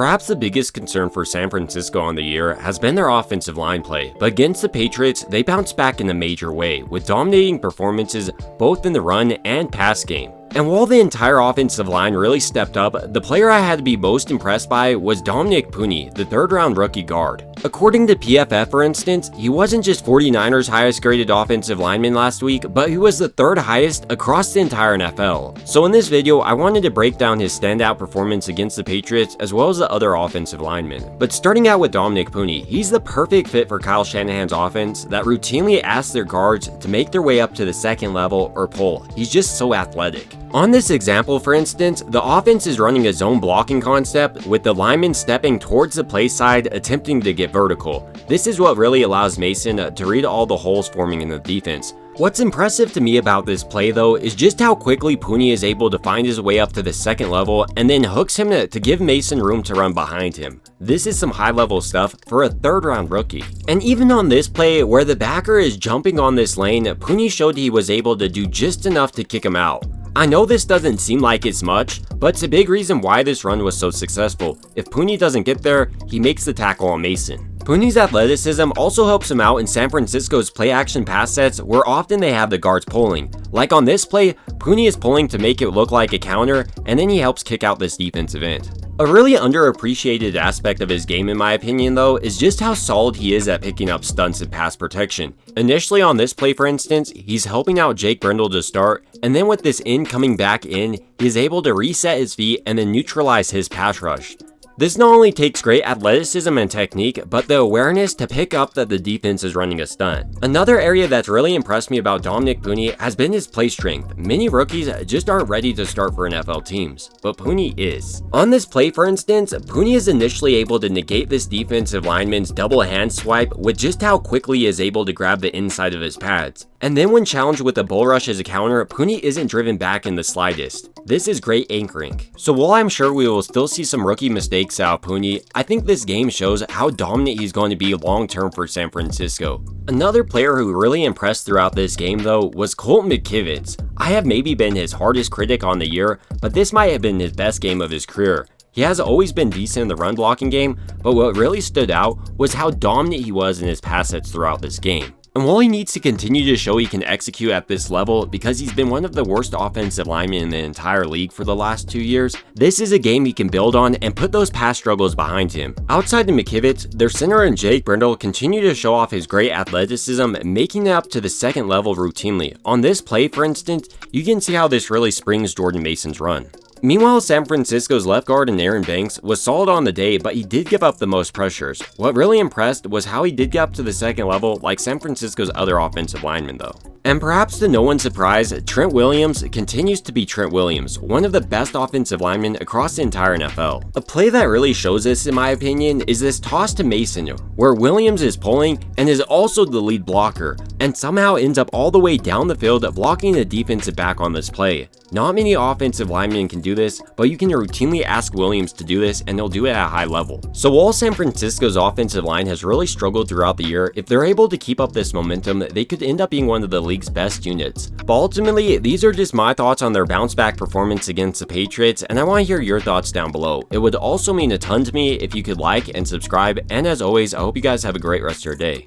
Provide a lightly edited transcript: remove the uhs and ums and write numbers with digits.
Perhaps the biggest concern for San Francisco on the year has been their offensive line play, but against the Patriots, they bounced back in a major way, with dominating performances both in the run and pass game. And while the entire offensive line really stepped up, the player I had to be most impressed by was Dominick Puni, the third-round rookie guard. According to PFF, for instance, he wasn't just 49ers' highest graded offensive lineman last week, but he was the third highest across the entire NFL. So in this video, I wanted to break down his standout performance against the Patriots as well as the other offensive linemen. But starting out with Dominick Puni, he's the perfect fit for Kyle Shanahan's offense that routinely asks their guards to make their way up to the second level or pull. He's just so athletic. On this example, for instance, the offense is running a zone blocking concept with the lineman stepping towards the play side attempting to get vertical. This is what really allows Mason to read all the holes forming in the defense. What's impressive to me about this play though is just how quickly Puni is able to find his way up to the second level and then hooks him to give Mason room to run behind him. This is some high level stuff for a third round rookie. And even on this play where the backer is jumping on this lane, Puni showed he was able to do just enough to kick him out. I know this doesn't seem like it's much, but it's a big reason why this run was so successful. If Puni doesn't get there, he makes the tackle on Mason. Puni's athleticism also helps him out in San Francisco's play-action pass sets where often they have the guards pulling. Like on this play, Puni is pulling to make it look like a counter, and then he helps kick out this defensive end. A really underappreciated aspect of his game in my opinion though is just how solid he is at picking up stunts and pass protection. Initially on this play for instance, he's helping out Jake Brendel to start, and then with this end coming back in, he is able to reset his feet and then neutralize his pass rush. This not only takes great athleticism and technique, but the awareness to pick up that the defense is running a stunt. Another area that's really impressed me about Dominick Puni has been his play strength. Many rookies just aren't ready to start for NFL teams, but Puni is. On this play for instance, Puni is initially able to negate this defensive lineman's double hand swipe with just how quickly he is able to grab the inside of his pads. And then when challenged with a bull rush as a counter, Puni isn't driven back in the slightest. This is great anchoring. So while I'm sure we will still see some rookie mistakes out of Puni, I think this game shows how dominant he's going to be long term for San Francisco. Another player who really impressed throughout this game though was Colton McKivitz. I have maybe been his hardest critic on the year, but this might have been his best game of his career. He has always been decent in the run blocking game, but what really stood out was how dominant he was in his pass sets throughout this game. And while he needs to continue to show he can execute at this level because he's been one of the worst offensive linemen in the entire league for the last 2 years, this is a game he can build on and put those past struggles behind him. Outside of McKivitz, their center and Jake Brendel continue to show off his great athleticism, making it up to the second level routinely. On this play, for instance, you can see how this really springs Jordan Mason's run. Meanwhile, San Francisco's left guard and Aaron Banks was solid on the day, but he did give up the most pressures. What really impressed was how he did get up to the second level like San Francisco's other offensive linemen though. And perhaps to no one's surprise, Trent Williams continues to be Trent Williams, one of the best offensive linemen across the entire NFL. A play that really shows this in my opinion is this toss to Mason, where Williams is pulling and is also the lead blocker, and somehow ends up all the way down the field blocking the defensive back on this play. Not many offensive linemen can do this, but you can routinely ask Williams to do this and he'll do it at a high level. So while San Francisco's offensive line has really struggled throughout the year, if they're able to keep up this momentum, they could end up being one of the league's best units. But ultimately, these are just my thoughts on their bounce back performance against the Patriots, and I want to hear your thoughts down below. It would also mean a ton to me if you could like and subscribe, and as always, I hope you guys have a great rest of your day.